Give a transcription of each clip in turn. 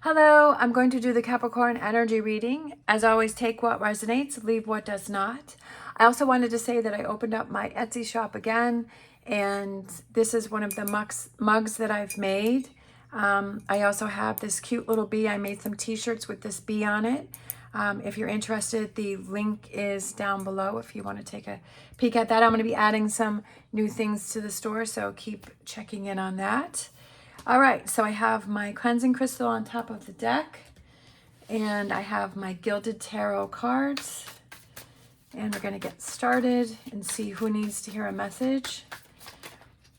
Hello, I'm going to do the Capricorn energy reading. As always, take what resonates, leave what does not. I also wanted to say that I opened up my Etsy shop again, and this is one of the mugs that I've made. I also have this cute little bee. I made some t-shirts with this bee on it. If you're interested, the link is down below if you want to take a peek at that. I'm going to be adding some new things to the store, so keep checking in on that. All right, so I have my cleansing crystal on top of the deck, and I have my gilded tarot cards, and we're going to get started and see who needs to hear a message.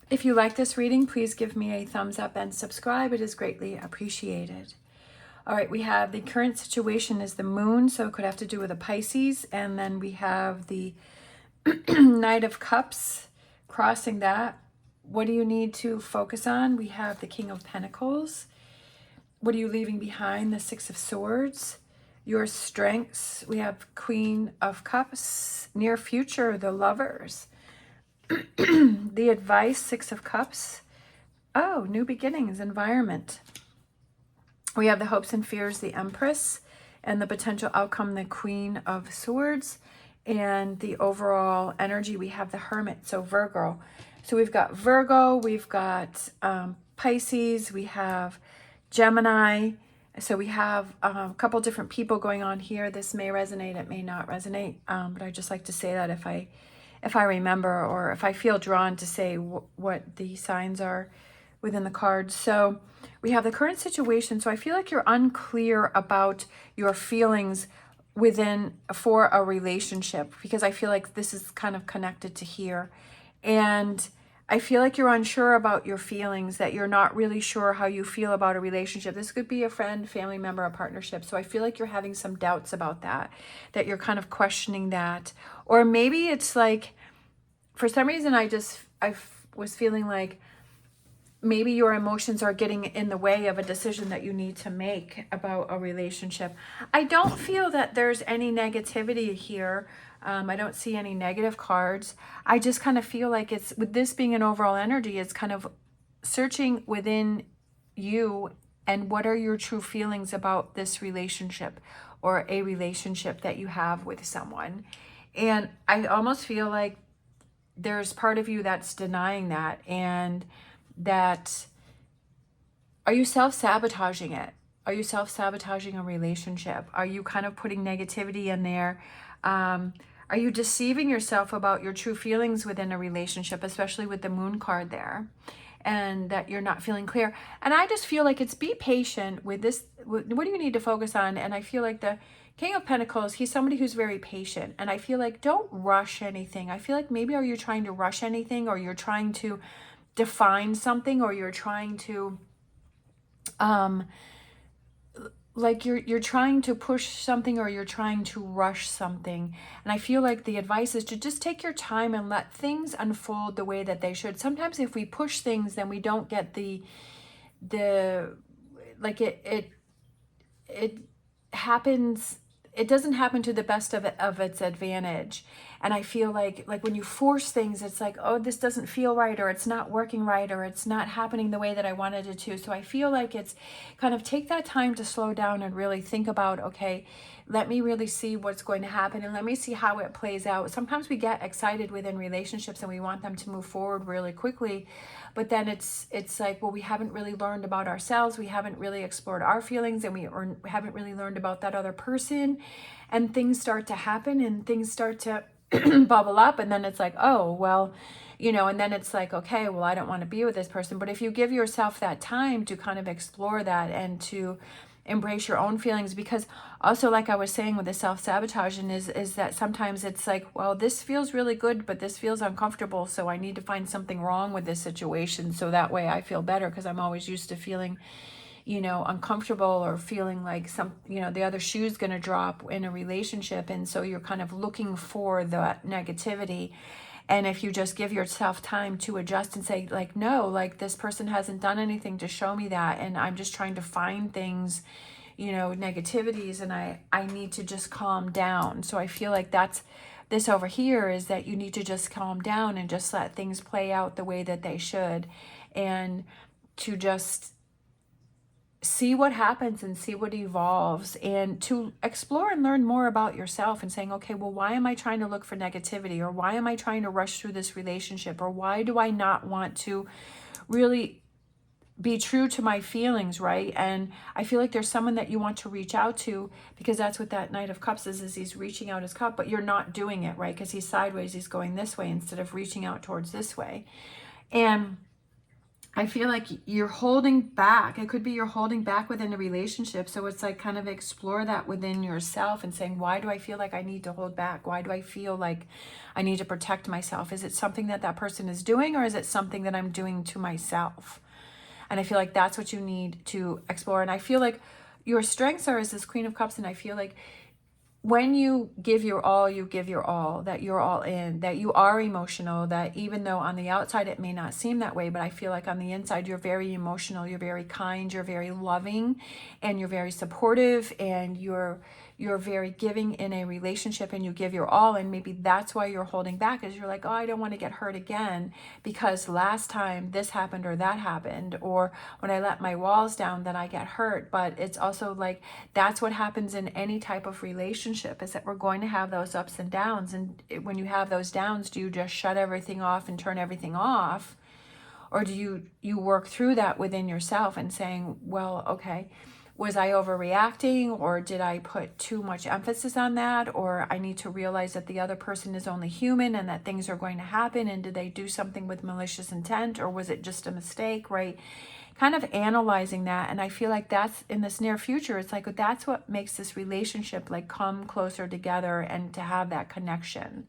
If you like this reading, please give me a thumbs up and subscribe. It is greatly appreciated. All right, we have the current situation is the moon, so it could have to do with a Pisces, and then we have the Knight of Cups crossing that. What do you need to focus on? We have the King of Pentacles. What are you leaving behind? The Six of Swords. Your strengths. We have Queen of Cups. Near future, the Lovers. The advice, Six of Cups. Oh, new beginnings, environment. We have the hopes and fears, the Empress. And the potential outcome, the Queen of Swords. And the overall energy, we have the Hermit, so Virgo. So we've got Virgo, we've got Pisces, we have Gemini. So we have a couple different people going on here. This may resonate, it may not resonate, but I just like to say that if I remember, or if I feel drawn to say what the signs are within the cards. So we have the current situation. So I feel like you're unclear about your feelings for a relationship, because I feel like this is kind of connected to here. And I feel like you're unsure about your feelings, that you're not really sure how you feel about a relationship. This could be a friend, family member, a partnership. So I feel like you're having some doubts about that you're kind of questioning that. Or maybe it's like, for some reason, I was feeling like maybe your emotions are getting in the way of a decision that you need to make about a relationship. I don't feel that there's any negativity here. I don't see any negative cards. I just kind of feel like it's, with this being an overall energy, it's kind of searching within you and what are your true feelings about this relationship or a relationship that you have with someone. And I almost feel like there's part of you that's denying that, and that, are you self-sabotaging it? Are you self-sabotaging a relationship? Are you kind of putting negativity in there? Are you deceiving yourself about your true feelings within a relationship, especially with the moon card there, and that you're not feeling clear? And I just feel like it's, be patient with this. What do you need to focus on? And I feel like the King of Pentacles, he's somebody who's very patient. And I feel like, don't rush anything. I feel like maybe, are you trying to rush anything, or you're trying to define something, or you're trying to like you're trying to push something, or you're trying to rush something. And I feel like the advice is to just take your time and let things unfold the way that they should. Sometimes if we push things, then we don't get the like it happens, it doesn't happen to the best of its advantage. And I feel like when you force things, it's like, oh, this doesn't feel right, or it's not working right, or it's not happening the way that I wanted it to. So I feel like it's kind of, take that time to slow down and really think about, okay, let me really see what's going to happen, and let me see how it plays out. Sometimes we get excited within relationships and we want them to move forward really quickly, but then it's like, well, we haven't really learned about ourselves, we haven't really explored our feelings, and we haven't really learned about that other person, and things start to happen and things start to bubble up, and then it's like, oh, well, and then it's like, okay, well, I don't want to be with this person. But if you give yourself that time to kind of explore that and to embrace your own feelings, because also, like I was saying with the self-sabotaging, is that sometimes it's like, well, this feels really good, but this feels uncomfortable, so I need to find something wrong with this situation, so that way I feel better, because I'm always used to feeling uncomfortable, or feeling like the other shoe's going to drop in a relationship. And so you're kind of looking for the negativity. And if you just give yourself time to adjust and say, like, no, like, this person hasn't done anything to show me that, and I'm just trying to find things, negativities, and I need to just calm down. So I feel like that's this over here, is that you need to just calm down and just let things play out the way that they should, and to just see what happens and see what evolves, and to explore and learn more about yourself and saying, okay, well, why am I trying to look for negativity, or why am I trying to rush through this relationship, or why do I not want to really be true to my feelings, right? And I feel like there's someone that you want to reach out to, because that's what that Knight of Cups is he's reaching out his cup, but you're not doing it, right? Because he's sideways, he's going this way instead of reaching out towards this way. And I feel like you're holding back. It could be you're holding back within a relationship. So it's like kind of explore that within yourself and saying, why do I feel like I need to hold back? Why do I feel like I need to protect myself? Is it something that that person is doing, or is it something that I'm doing to myself? And I feel like that's what you need to explore. And I feel like your strengths are as this Queen of Cups. And I feel like when you give your all, you give your all, that you're all in, that you are emotional, that even though on the outside it may not seem that way, but I feel like on the inside you're very emotional, you're very kind, you're very loving, and you're very supportive, and you're very giving in a relationship, and you give your all. And maybe that's why you're holding back, is you're like, oh, I don't want to get hurt again because last time this happened or that happened, or when I let my walls down then I get hurt. But it's also like that's what happens in any type of relationship, is that we're going to have those ups and downs. And when you have those downs, do you just shut everything off and turn everything off, or do you work through that within yourself and saying, well, okay, was I overreacting, or did I put too much emphasis on that? Or I need to realize that the other person is only human and that things are going to happen. And did they do something with malicious intent, or was it just a mistake, right? Kind of analyzing that. And I feel like that's in this near future, it's like that's what makes this relationship like come closer together and to have that connection.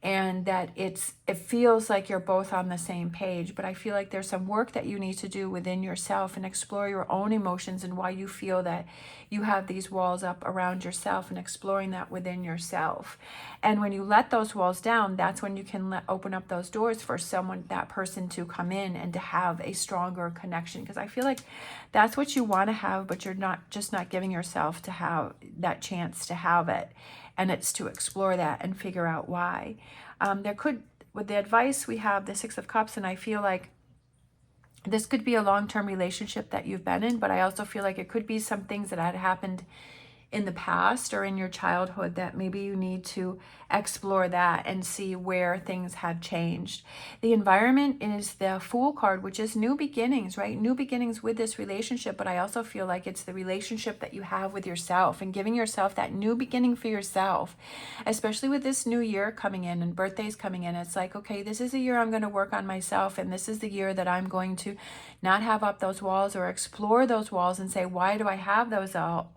And that it feels like you're both on the same page. But I feel like there's some work that you need to do within yourself and explore your own emotions and why you feel that you have these walls up around yourself, and exploring that within yourself. And when you let those walls down, that's when you can open up those doors for someone, that person, to come in and to have a stronger connection. Because I feel like that's what you want to have, but you're not giving yourself to have that chance to have it. And it's to explore that and figure out why. With the advice, we have the Six of Cups, and I feel like this could be a long-term relationship that you've been in, but I also feel like it could be some things that had happened in the past or in your childhood that maybe you need to explore that and see where things have changed. The environment is the Fool card, which is new beginnings, right? New beginnings with this relationship, but I also feel like it's the relationship that you have with yourself and giving yourself that new beginning for yourself, especially with this new year coming in and birthdays coming in. It's like, okay, this is the year I'm going to work on myself, and this is the year that I'm going to not have up those walls, or explore those walls and say, why do I have those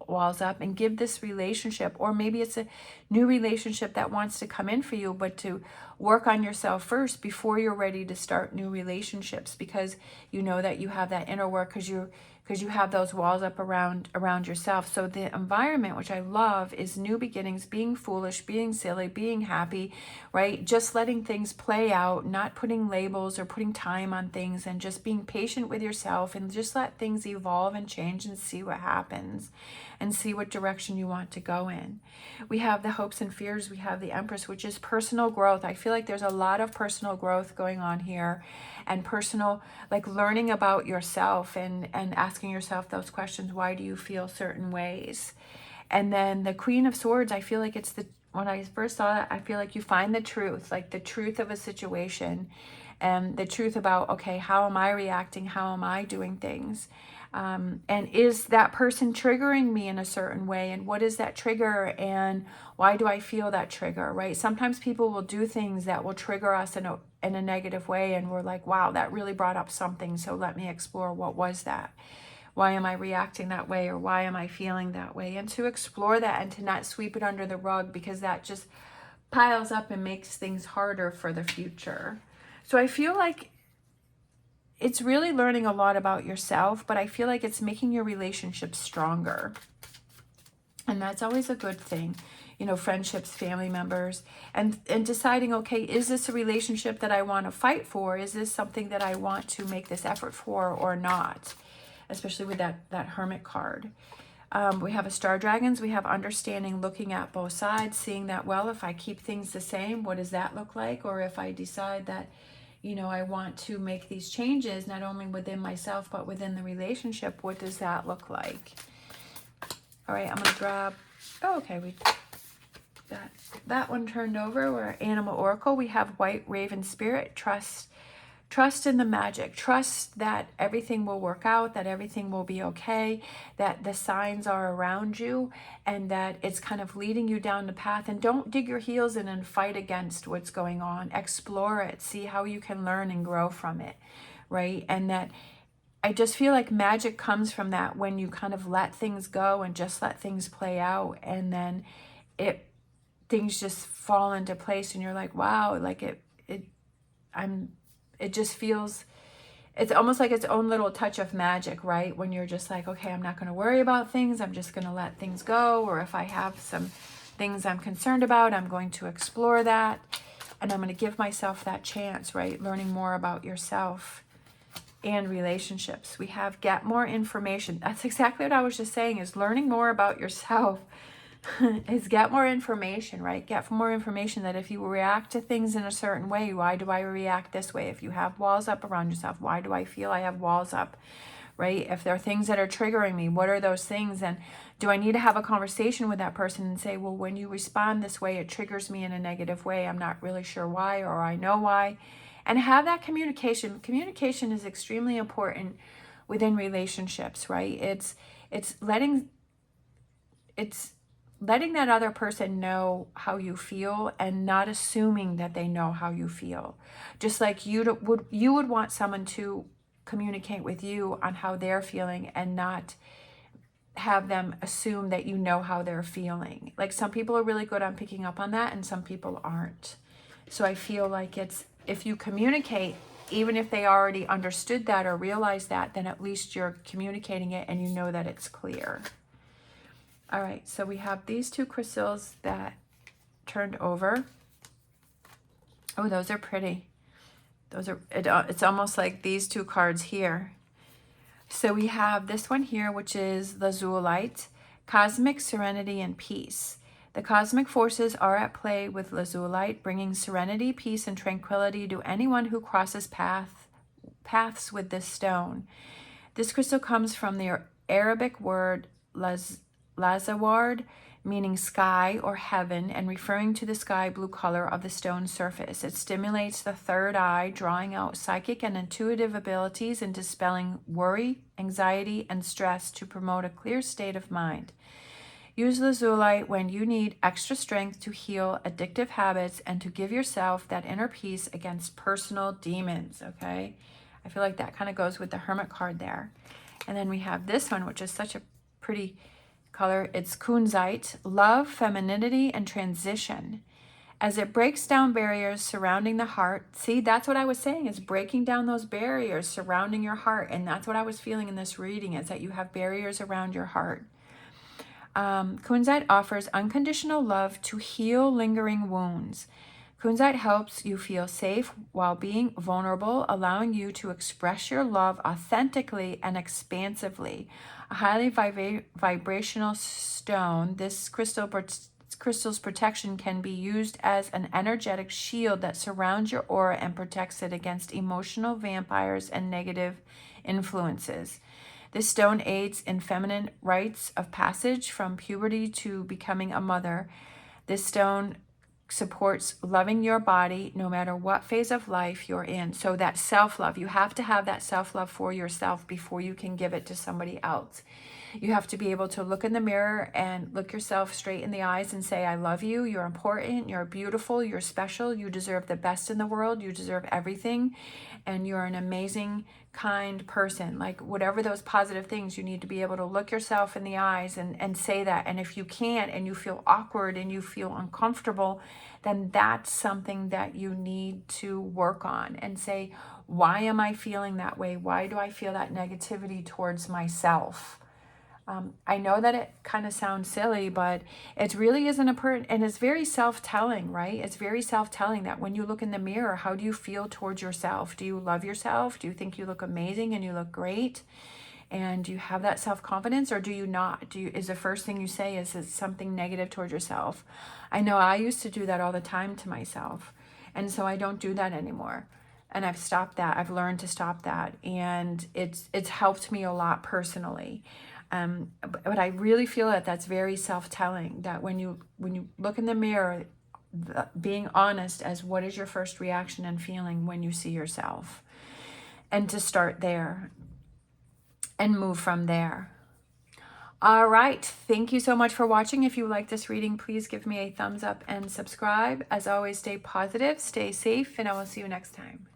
walls up, and give this relationship, or maybe it's a new relationship that wants to come in for you, but to work on yourself first before you're ready to start new relationships, because you know that you have that inner work, because you have those walls up around yourself. So the environment, which I love, is new beginnings, being foolish, being silly, being happy, right? Just letting things play out, not putting labels or putting time on things, and just being patient with yourself, and just let things evolve and change and see what happens and see what direction you want to go in. We have the hopes and fears. We have the Empress, which is personal growth. I feel like there's a lot of personal growth going on here, and personal, like learning about yourself and asking yourself those questions. Why do you feel certain ways? And then the Queen of Swords, I feel like when I first saw it, I feel like you find the truth, like the truth of a situation, and the truth about, okay, how am I reacting? How am I doing things? And is that person triggering me in a certain way? And what is that trigger? And why do I feel that trigger, right? Sometimes people will do things that will trigger us in a negative way. And we're like, wow, that really brought up something. So let me explore, what was that? Why am I reacting that way? Or why am I feeling that way? And to explore that and to not sweep it under the rug, because that just piles up and makes things harder for the future. So I feel like it's really learning a lot about yourself, but I feel like it's making your relationship stronger. And that's always a good thing. You know, friendships, family members, and deciding, okay, is this a relationship that I want to fight for? Is this something that I want to make this effort for or not? Especially with that Hermit card. We have a Star Dragons. We have understanding, looking at both sides, seeing that, well, if I keep things the same, what does that look like? Or if I decide that, you know, I want to make these changes, not only within myself, but within the relationship. What does that look like? All right, I'm going to grab, oh, okay, we got that one turned over. We're Animal Oracle. We have White Raven Spirit. Trust in the magic. Trust that everything will work out, that everything will be okay, that the signs are around you, and that it's kind of leading you down the path. And don't dig your heels in and fight against what's going on. Explore it. See how you can learn and grow from it, right? And that I just feel like magic comes from that, when you kind of let things go and just let things play out, and then things just fall into place, and you're like, wow, like it just feels, it's almost like its own little touch of magic, right? When you're just like, okay, I'm not going to worry about things. I'm just going to let things go. Or if I have some things I'm concerned about, I'm going to explore that. And I'm going to give myself that chance, right? Learning more about yourself and relationships. We have get more information. That's exactly what I was just saying, is learning more about yourself. Is get more information, right? Get more information that if you react to things in a certain way, why do I react this way? If you have walls up around yourself, why do I feel I have walls up, right? If there are things that are triggering me, what are those things? And do I need to have a conversation with that person and say, well, when you respond this way, it triggers me in a negative way. I'm not really sure why, or I know why. And have that communication. Communication is extremely important within relationships, right? It's letting that other person know how you feel, and not assuming that they know how you feel. Just like you would want someone to communicate with you on how they're feeling, and not have them assume that you know how they're feeling. Like, some people are really good on picking up on that, and some people aren't. So I feel like it's, if you communicate, even if they already understood that or realized that, then at least you're communicating it and you know that it's clear. All right, so we have these two crystals that turned over. Oh, those are pretty. Those are, it's almost like these two cards here. So we have this one here, which is Lazulite, Cosmic Serenity and Peace. The cosmic forces are at play with Lazulite, bringing serenity, peace, and tranquility to anyone who crosses paths with this stone. This crystal comes from the Arabic word Lazaward, meaning sky or heaven, and referring to the sky blue color of the stone surface. It stimulates the third eye, drawing out psychic and intuitive abilities and dispelling worry, anxiety, and stress to promote a clear state of mind. Use Lazulite when you need extra strength to heal addictive habits and to give yourself that inner peace against personal demons, okay? I feel like that kind of goes with the Hermit card there. And then we have this one, which is such a pretty color. It's Kunzite, Love, Femininity, and Transition. As it breaks down barriers surrounding the heart, see, that's what I was saying, is breaking down those barriers surrounding your heart. And that's what I was feeling in this reading, is that you have barriers around your heart. Kunzite offers unconditional love to heal lingering wounds. Kunzite helps you feel safe while being vulnerable, allowing you to express your love authentically and expansively. A highly vibrational stone, this crystal's protection can be used as an energetic shield that surrounds your aura and protects it against emotional vampires and negative influences. This stone aids in feminine rites of passage from puberty to becoming a mother. This stone supports loving your body no matter what phase of life you're in. So that self-love, you have to have that self-love for yourself before you can give it to somebody else. You have to be able to look in the mirror and look yourself straight in the eyes and say, I love you, you're important, you're beautiful, you're special, you deserve the best in the world, you deserve everything, and you're an amazing, kind person. Like, whatever those positive things, you need to be able to look yourself in the eyes and say that. And if you can't, and you feel awkward and you feel uncomfortable, then that's something that you need to work on and say, why am I feeling that way? Why do I feel that negativity towards myself? I know that it kind of sounds silly, but it really isn't and it's very self-telling, right? It's very self-telling that when you look in the mirror, how do you feel towards yourself? Do you love yourself? Do you think you look amazing and you look great? And do you have that self-confidence, or do you not? Is the first thing you say is something negative towards yourself? I know I used to do that all the time to myself. And so I don't do that anymore. And I've stopped that. I've learned to stop that. And it's helped me a lot personally. But I really feel that that's very self-telling, that when you look in the mirror, being honest as what is your first reaction and feeling when you see yourself, and to start there and move from there. All right. Thank you so much for watching. If you like this reading, please give me a thumbs up and subscribe. As always, stay positive, stay safe, and I will see you next time.